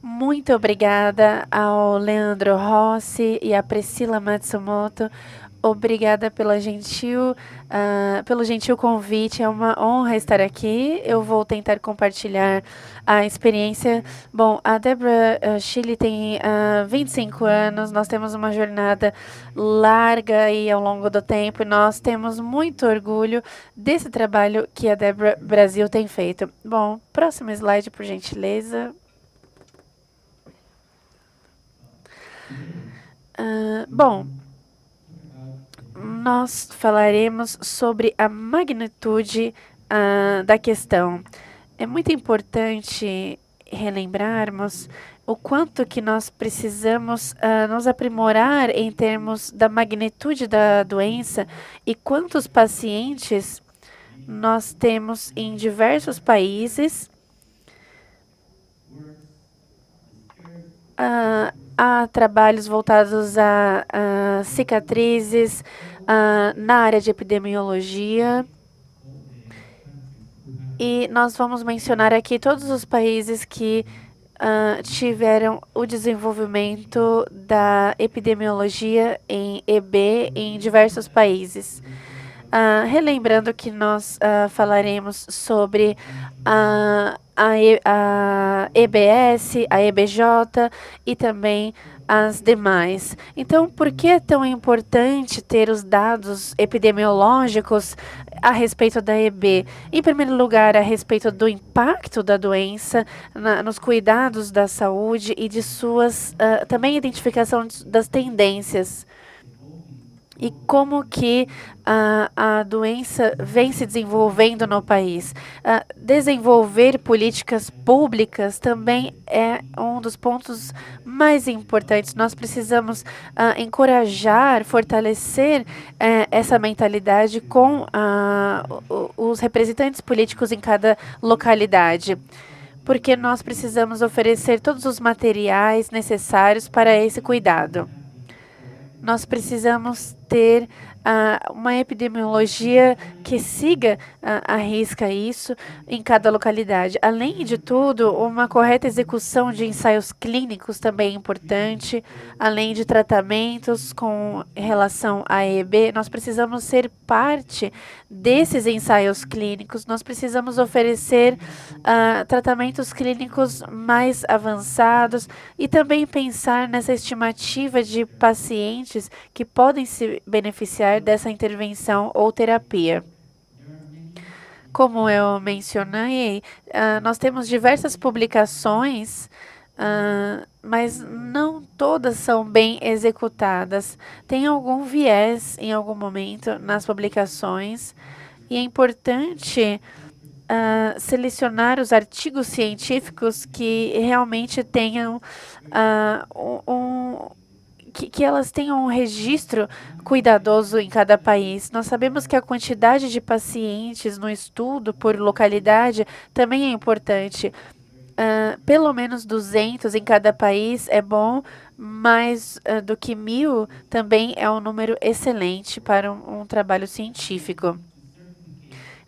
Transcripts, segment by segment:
Muito obrigada ao Leandro Rossi e à Priscila Matsumoto. Obrigada pelo gentil convite. É uma honra estar aqui. Eu vou tentar compartilhar a experiência. Bom, a Debra Chile tem 25 anos. Nós temos uma jornada larga aí ao longo do tempo. E nós temos muito orgulho desse trabalho que a Debra Brasil tem feito. Bom, próximo slide, por gentileza. Bom, nós falaremos sobre a magnitude da questão. É muito importante relembrarmos o quanto que nós precisamos nos aprimorar em termos da magnitude da doença e quantos pacientes nós temos em diversos países. Há trabalhos voltados a cicatrizes na área de epidemiologia. E nós vamos mencionar aqui todos os países que tiveram o desenvolvimento da epidemiologia em EB em diversos países. Relembrando que nós falaremos sobre a EBS, a EBJ e também as demais. Então, por que é tão importante ter os dados epidemiológicos a respeito da EB? Em primeiro lugar, a respeito do impacto da doença nos cuidados da saúde e de suas também identificação das tendências. E como que a doença vem se desenvolvendo no país. Desenvolver políticas públicas também é um dos pontos mais importantes. Nós precisamos encorajar, fortalecer essa mentalidade com os representantes políticos em cada localidade. Porque nós precisamos oferecer todos os materiais necessários para esse cuidado. Nós precisamos ter uma epidemiologia que siga à risca isso em cada localidade. Além de tudo, uma correta execução de ensaios clínicos também é importante, além de tratamentos com relação à EB. Nós precisamos ser parte desses ensaios clínicos, nós precisamos oferecer tratamentos clínicos mais avançados e também pensar nessa estimativa de pacientes que podem se beneficiar dessa intervenção ou terapia. Como eu mencionei, nós temos diversas publicações, mas não todas são bem executadas. Tem algum viés em algum momento nas publicações e é importante selecionar os artigos científicos que realmente tenham que elas tenham um registro cuidadoso em cada país. Nós sabemos que a quantidade de pacientes no estudo por localidade também é importante. Pelo menos 200 em cada país é bom, mais do que 1.000 também é um número excelente para um trabalho científico.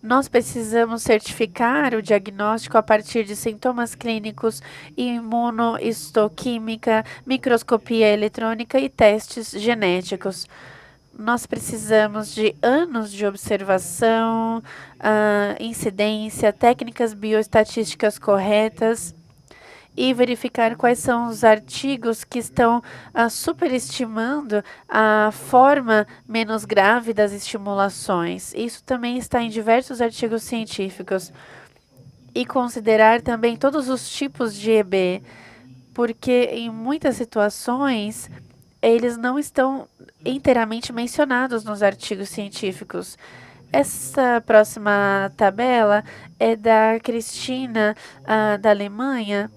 Nós precisamos certificar o diagnóstico a partir de sintomas clínicos, imunohistoquímica, microscopia eletrônica e testes genéticos. Nós precisamos de anos de observação, incidência, técnicas bioestatísticas corretas e verificar quais são os artigos que estão superestimando a forma menos grave das estimulações. Isso também está em diversos artigos científicos. E considerar também todos os tipos de EB, porque em muitas situações eles não estão inteiramente mencionados nos artigos científicos. Essa próxima tabela é da Cristina, da Alemanha.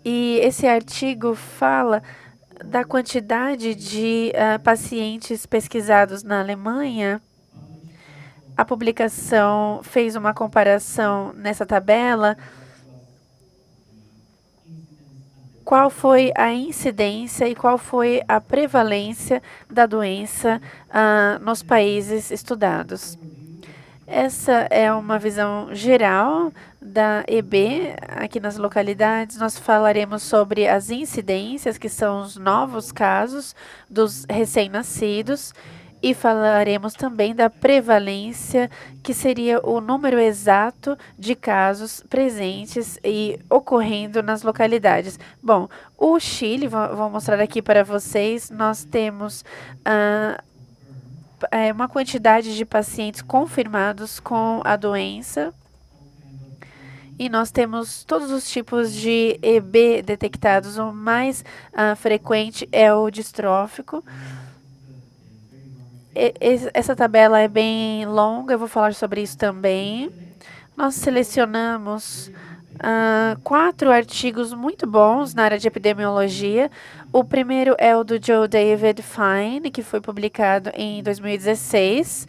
E esse artigo fala da quantidade de pacientes pesquisados na Alemanha. A publicação fez uma comparação nessa tabela. Qual foi a incidência e qual foi a prevalência da doença nos países estudados. Essa é uma visão geral da EB aqui nas localidades. Nós falaremos sobre as incidências, que são os novos casos dos recém-nascidos, e falaremos também da prevalência, que seria o número exato de casos presentes e ocorrendo nas localidades. Bom, o Chile, vou mostrar aqui para vocês, nós temos uma quantidade de pacientes confirmados com a doença. E nós temos todos os tipos de EB detectados. O mais frequente é o distrófico. Essa tabela é bem longa, eu vou falar sobre isso também. Nós selecionamos 4 artigos muito bons na área de epidemiologia. O primeiro é o do Joe David Fine, que foi publicado em 2016,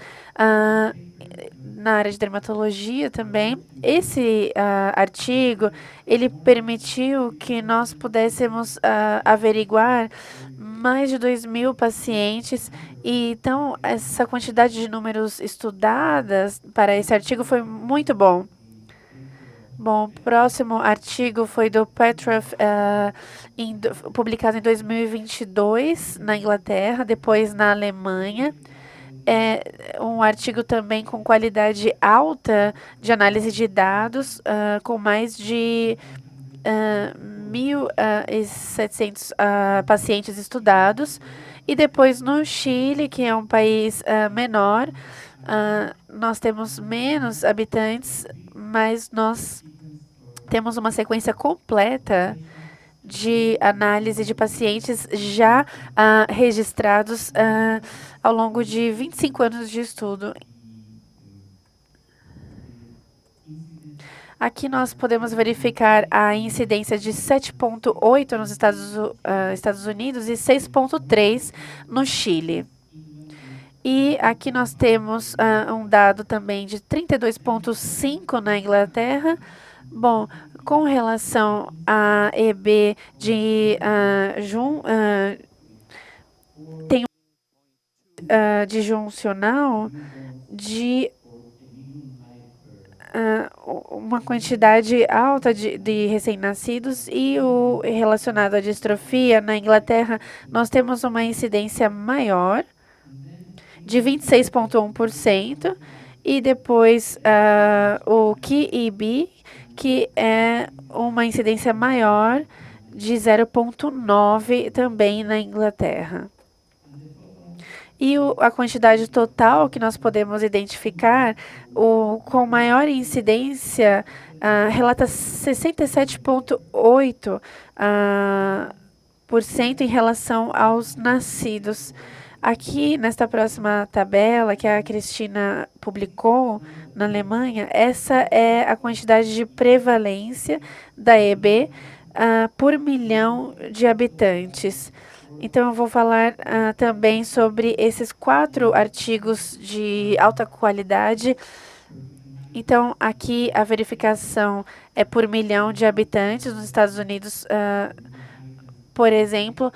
na área de dermatologia também. Esse artigo, ele permitiu que nós pudéssemos averiguar mais de 2.000 pacientes, e então essa quantidade de números estudadas para esse artigo foi muito bom. Bom, o próximo artigo foi do Petroff, publicado em 2022 na Inglaterra, depois na Alemanha. É um artigo também com qualidade alta de análise de dados, com mais de 1.700 pacientes estudados. E depois no Chile, que é um país menor, nós temos menos habitantes, mas nós temos uma sequência completa de análise de pacientes já registrados ao longo de 25 anos de estudo. Aqui nós podemos verificar a incidência de 7,8 nos Estados Unidos e 6,3 no Chile. E aqui nós temos um dado também de 32,5 na Inglaterra. Bom, com relação a EB de tem de juncional de uma quantidade alta de recém-nascidos, e o relacionado à distrofia na Inglaterra, nós temos uma incidência maior de 26,1%, e depois o QEB, que é uma incidência maior de 0,9 também na Inglaterra. E a quantidade total que nós podemos identificar, com maior incidência, relata 67,8% em relação aos nascidos. Aqui, nesta próxima tabela, que a Cristina publicou na Alemanha, essa é a quantidade de prevalência da EB por milhão de habitantes. Então, eu vou falar também sobre esses 4 artigos de alta qualidade. Então, aqui a verificação é por milhão de habitantes nos Estados Unidos, por exemplo,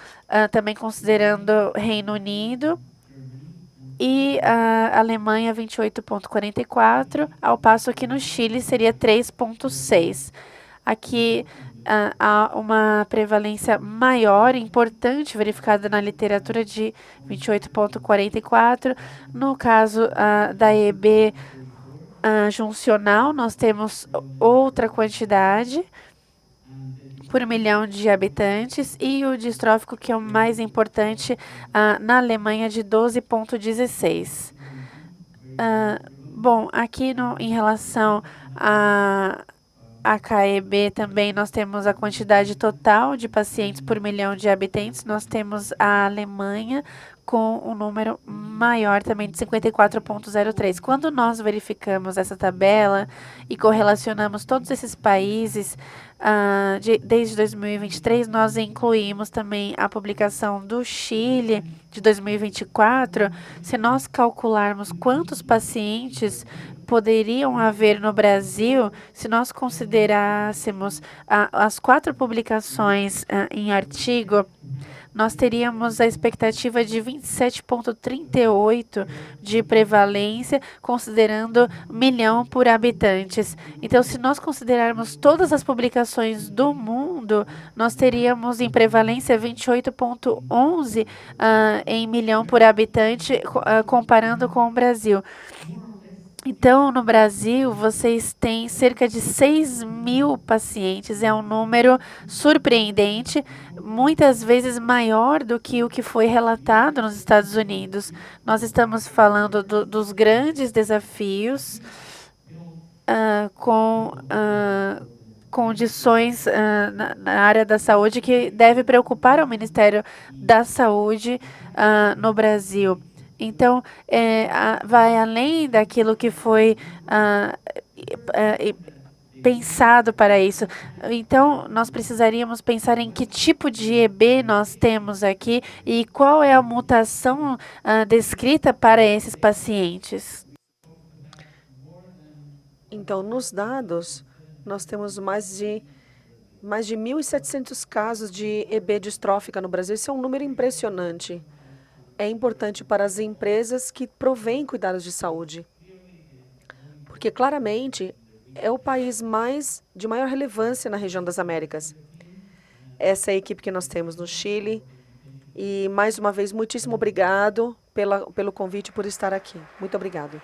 também considerando Reino Unido, e a Alemanha 28,44, ao passo que no Chile seria 3,6. Aqui há uma prevalência maior, importante, verificada na literatura, de 28,44. No caso da EB juncional, nós temos outra quantidade por milhão de habitantes, e o distrófico, que é o mais importante, na Alemanha, de 12,16. Bom, aqui em relação a KEB também, nós temos a quantidade total de pacientes por milhão de habitantes. Nós temos a Alemanha com um número maior também, de 54,03. Quando nós verificamos essa tabela e correlacionamos todos esses países, Desde 2023, nós incluímos também a publicação do Chile de 2024. Se nós calcularmos quantos pacientes poderiam haver no Brasil, se nós considerássemos as 4 publicações em artigo, nós teríamos a expectativa de 27,38 de prevalência, considerando 1 milhão por habitantes. Então, se nós considerarmos todas as publicações do mundo, nós teríamos em prevalência 28,11 em 1 milhão por habitante, comparando com o Brasil. Então, no Brasil, vocês têm cerca de 6.000 pacientes. É um número surpreendente, muitas vezes maior do que o que foi relatado nos Estados Unidos. Nós estamos falando dos grandes desafios com condições na área da saúde que deve preocupar o Ministério da Saúde no Brasil. Então, vai além daquilo que foi pensado para isso. Então, nós precisaríamos pensar em que tipo de EB nós temos aqui e qual é a mutação descrita para esses pacientes. Então, nos dados, nós temos mais de 1.700 casos de EB distrófica no Brasil. Isso é um número impressionante. É importante para as empresas que provêm cuidados de saúde, porque claramente é o país de maior relevância na região das Américas. Essa é a equipe que nós temos no Chile. E, mais uma vez, muitíssimo obrigado pelo convite, por estar aqui. Muito obrigado.